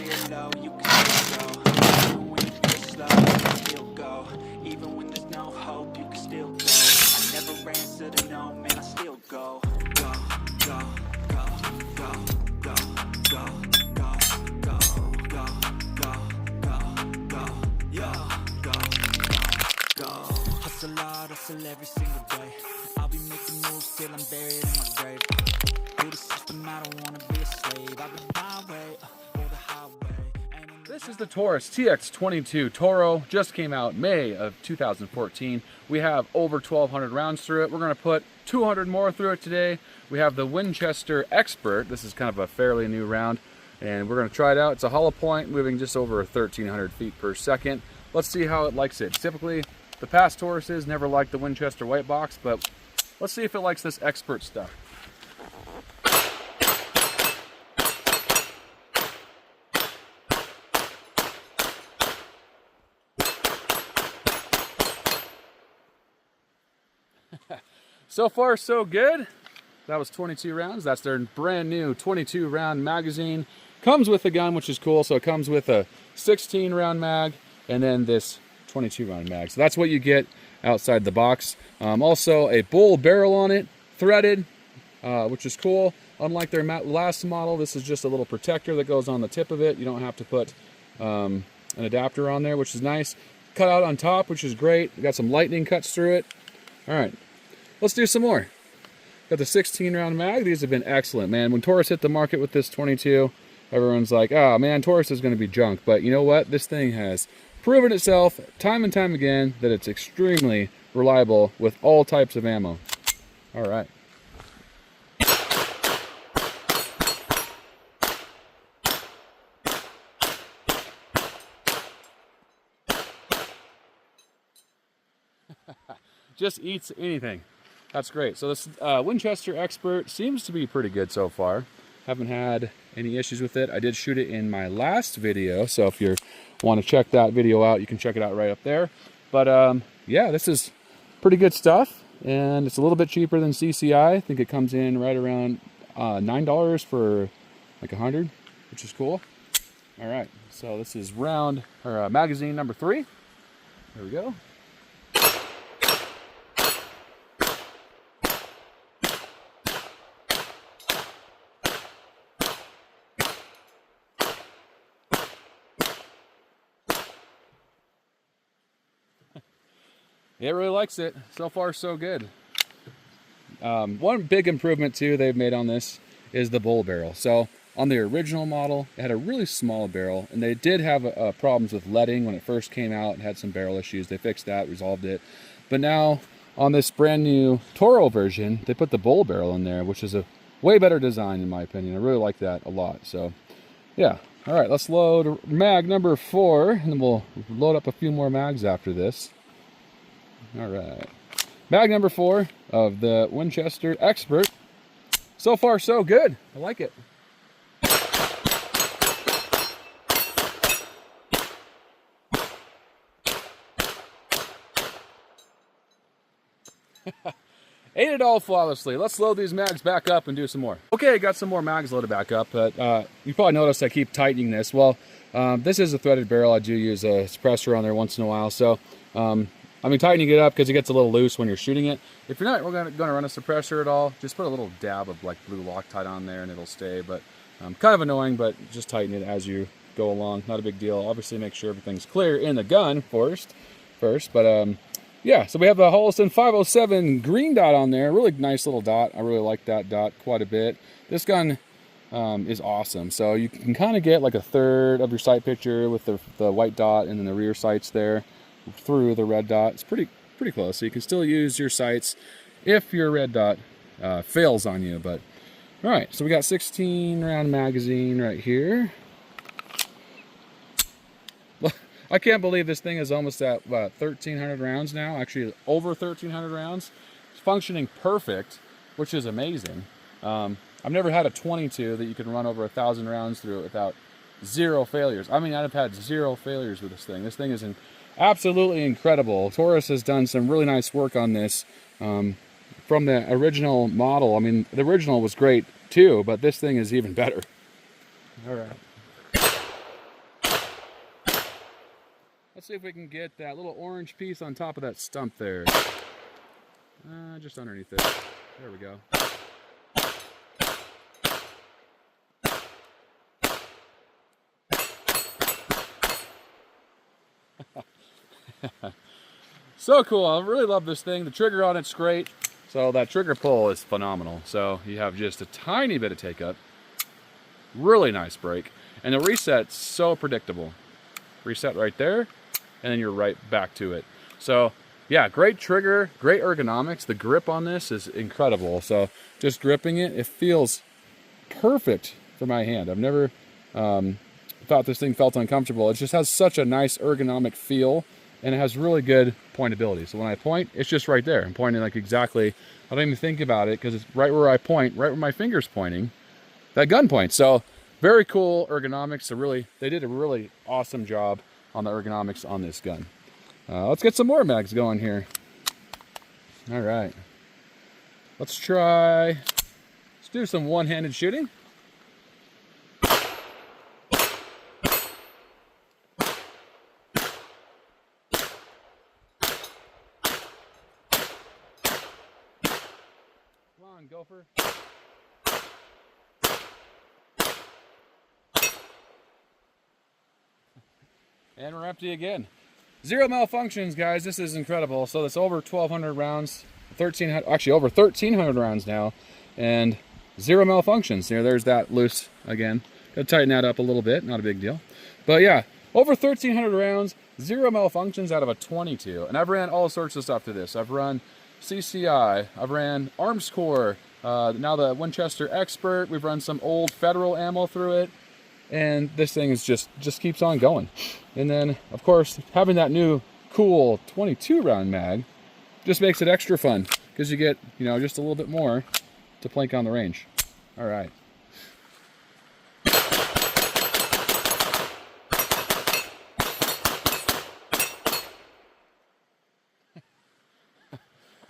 feel low, you can still go. Even when you feel slow, you can still go. Even when there's no hope, you can still go. I never answer to no, man, I still go. Go, go, go, go, go, go, go, go, go, go, go, go, yo, go, go. Hustle hard, hustle every single day. I'll be making moves till I'm buried in my grave. To the system, I don't wanna be a slave. I've been my way, or the highway. This is the Taurus TX22 T.O.R.O. Just came out May of 2014. We have over 1,200 rounds through it. We're going to put 200 more through it today. We have the Winchester Expert. This is kind of a fairly new round, and we're going to try it out. It's a hollow point, moving just over 1,300 feet per second. Let's see how it likes it. Typically, the past Tauruses never liked the Winchester white box, but let's see if it likes this Expert stuff. So far, so good. That was 22 rounds. That's their brand new 22 round magazine. Comes with a gun, which is cool. So it comes with a 16 round mag and then this 22 round mag. So that's what you get outside the box. Also a bull barrel on it, threaded, which is cool. Unlike their last model, this is just a little protector that goes on the tip of it. You don't have to put an adapter on there, which is nice. Cut out on top, which is great. We got some lightning cuts through it. All right. Let's do some more. Got the 16 round mag. These have been excellent, man. When Taurus hit the market with this 22, everyone's like, oh man, Taurus is going to be junk. But you know what? This thing has proven itself time and time again that it's extremely reliable with all types of ammo. All right. Just eats anything. That's great. So this Winchester Expert seems to be pretty good so far. Haven't had any issues with it. I did shoot it in my last video, so if you want to check that video out, you can check it out right up there. But yeah, this is pretty good stuff, and it's a little bit cheaper than CCI. I think it comes in right around $9 for like 100, which is cool. All right, so this is magazine number 3. There we go. It really likes it. So far, so good. One big improvement, too, they've made on this is the bull barrel. So, on the original model, it had a really small barrel, and they did have problems with leading when it first came out. It had some barrel issues. They fixed that, resolved it. But now, on this brand new T.O.R.O. version, they put the bull barrel in there, which is a way better design, in my opinion. I really like that a lot. So, yeah. All right, let's load mag number 4, and then we'll load up a few more mags after this. All right, bag number 4 of the Winchester Expert. So far, so good. I like it. Ate it all flawlessly. Let's load these mags back up and do some more. Okay, I got some more mags loaded back up, but you probably noticed I keep tightening this. Well, this is a threaded barrel. I do use a suppressor on there once in a while, so I mean, tightening it up because it gets a little loose when you're shooting it. If you're not going to run a suppressor at all, just put a little dab of like blue Loctite on there and it'll stay. But kind of annoying, but just tighten it as you go along. Not a big deal. Obviously, make sure everything's clear in the gun first. But yeah, so we have the Holliston 507 green dot on there. Really nice little dot. I really like that dot quite a bit. This gun is awesome. So you can kind of get like a third of your sight picture with the white dot and then the rear sights there through the red dot. It's pretty close, so you can still use your sights if your red dot fails on you. But all right, so we got 16 round magazine right here. I can't believe this thing is almost at 1,300 rounds now. Actually, over 1,300 rounds. It's functioning perfect, which is amazing. I've never had a 22 that you can run over 1,000 rounds through it without 0 failures. I mean, I've had 0 failures with this thing. This thing is absolutely incredible. Taurus has done some really nice work on this from the original model. I mean, the original was great too, but this thing is even better. All right. Let's see if we can get that little orange piece on top of that stump there. Just underneath it. There we go. So cool. I really love this thing. The trigger on it's great. So that trigger pull is phenomenal. So you have just a tiny bit of take up. Really nice brake. And the reset's so predictable. Reset right there, and then you're right back to it. So yeah, great trigger, great ergonomics. The grip on this is incredible. So just gripping it, it feels perfect for my hand. I've never thought this thing felt uncomfortable. It just has such a nice ergonomic feel, and it has really good pointability. So when I point, it's just right there. I'm pointing like exactly, I don't even think about it because it's right where I point, right where my finger's pointing, that gun points. So very cool ergonomics. So they did a really awesome job on the ergonomics on this gun. Let's get some more mags going here. All right. Let's do some one-handed shooting. Come on, gopher. And we're empty again. 0 malfunctions, guys. This is incredible. So that's over 1,200 rounds, 1,300, actually over 1,300 rounds now, and 0 malfunctions. There's that loose again. Gotta tighten that up a little bit. Not a big deal. But yeah, over 1,300 rounds, 0 malfunctions out of a 22. And I've ran all sorts of stuff to this. I've run CCI. I've ran Arms Corps. Now the Winchester Expert. We've run some old Federal ammo through it. And this thing is just keeps on going. And then, of course, having that new cool 22 round mag just makes it extra fun because you get, you know, just a little bit more to plank on the range. All right.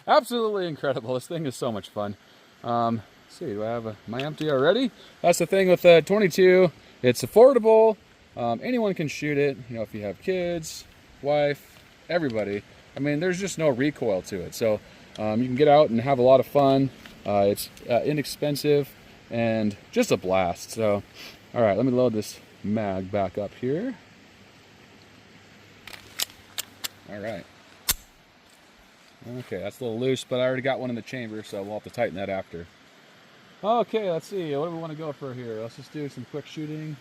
Absolutely incredible. This thing is so much fun. Let's see, do I have am I empty already? That's the thing with the 22. It's affordable. Anyone can shoot it. You know, if you have kids, wife, everybody. I mean, there's just no recoil to it. So you can get out and have a lot of fun. It's inexpensive and just a blast. So, all right, let me load this mag back up here. All right. Okay, that's a little loose, but I already got one in the chamber, so we'll have to tighten that after. Okay, let's see. What do we want to go for here? Let's just do some quick shooting.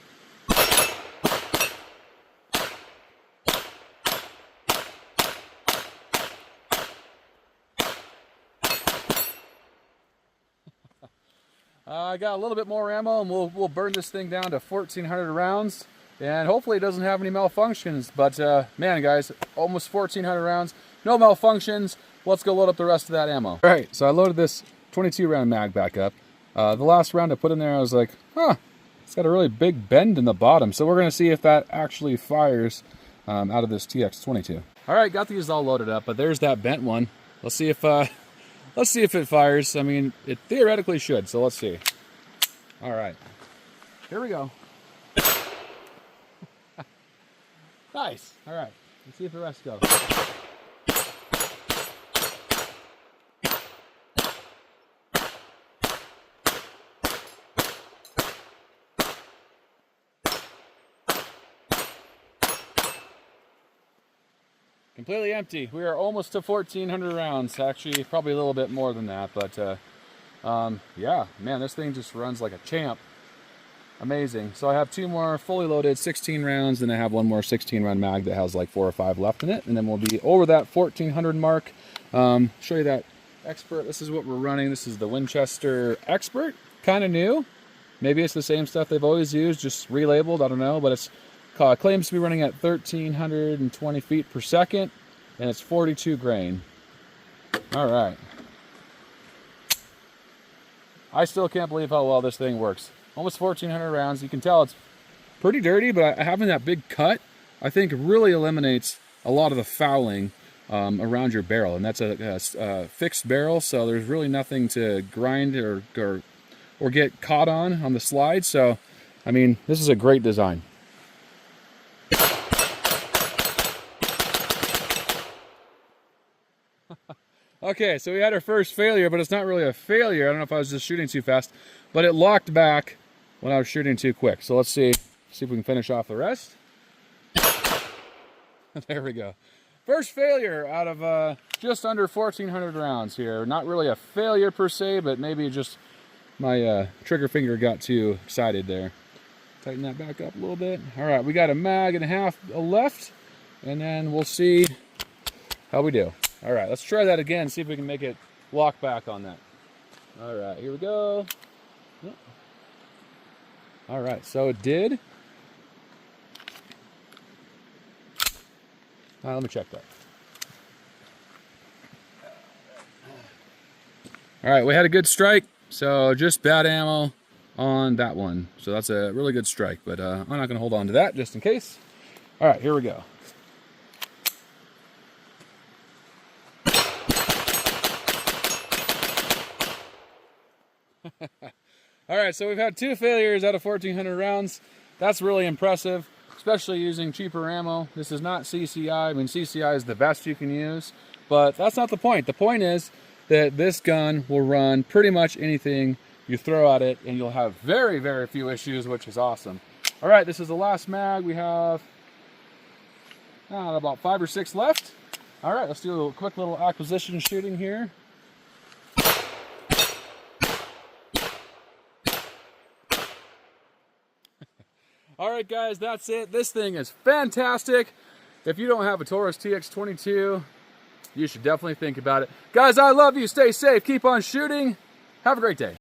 I got a little bit more ammo, and we'll burn this thing down to 1,400 rounds, and hopefully it doesn't have any malfunctions. But man, guys, almost 1,400 rounds, no malfunctions. Let's go load up the rest of that ammo. All right, so I loaded this 22 round mag back up. The last round I put in there, I was like, huh, it's got a really big bend in the bottom. So we're gonna see if that actually fires out of this TX22. All right, got these all loaded up, but there's that bent one. Let's see if it fires. I mean, it theoretically should, so let's see. All right, here we go. Nice. All right, let's see if the rest go. Completely empty. We are almost to 1,400 rounds. Actually, probably a little bit more than that, but yeah, man, this thing just runs like a champ. Amazing. So I have two more fully loaded 16 rounds, and I have one more 16 round mag that has like 4 or 5 left in it, and then we'll be over that 1,400 mark. Show you that Expert. This is what we're running. This is the Winchester Expert. Kind of new. Maybe it's the same stuff they've always used, just relabeled. I don't know, but it's claims to be running at 1,320 feet per second, and it's 42 grain. All right. I still can't believe how well this thing works. Almost 1,400 rounds. You can tell it's pretty dirty, but having that big cut, I think, really eliminates a lot of the fouling around your barrel. And that's a fixed barrel, so there's really nothing to grind or get caught on the slide. So, I mean, this is a great design. Okay, so we had our first failure, but it's not really a failure. I don't know if I was just shooting too fast, but it locked back when I was shooting too quick. So let's see if we can finish off the rest. There we go. First failure out of just under 1,400 rounds here. Not really a failure per se, but maybe just my trigger finger got too excited there. Tighten that back up a little bit. All right, we got a mag and a half left, and then we'll see how we do. All right, let's try that again, see if we can make it lock back on that. All right, here we go. All right, so it did. Let me check that. All right, we had a good strike, so just bad ammo on that one. So that's a really good strike, but I'm not gonna hold on to that just in case. All right, here we go. All right, so we've had 2 failures out of 1,400 rounds. That's really impressive, especially using cheaper ammo. This is not CCI. I mean, CCI is the best you can use, but that's not the point. The point is that this gun will run pretty much anything you throw at it, and you'll have very, very few issues, which is awesome. All right, this is the last mag. We have about 5 or 6 left. All right, let's do a quick little acquisition shooting here. All right, guys, that's it. This thing is fantastic. If you don't have a Taurus TX22, you should definitely think about it. Guys, I love you. Stay safe. Keep on shooting. Have a great day.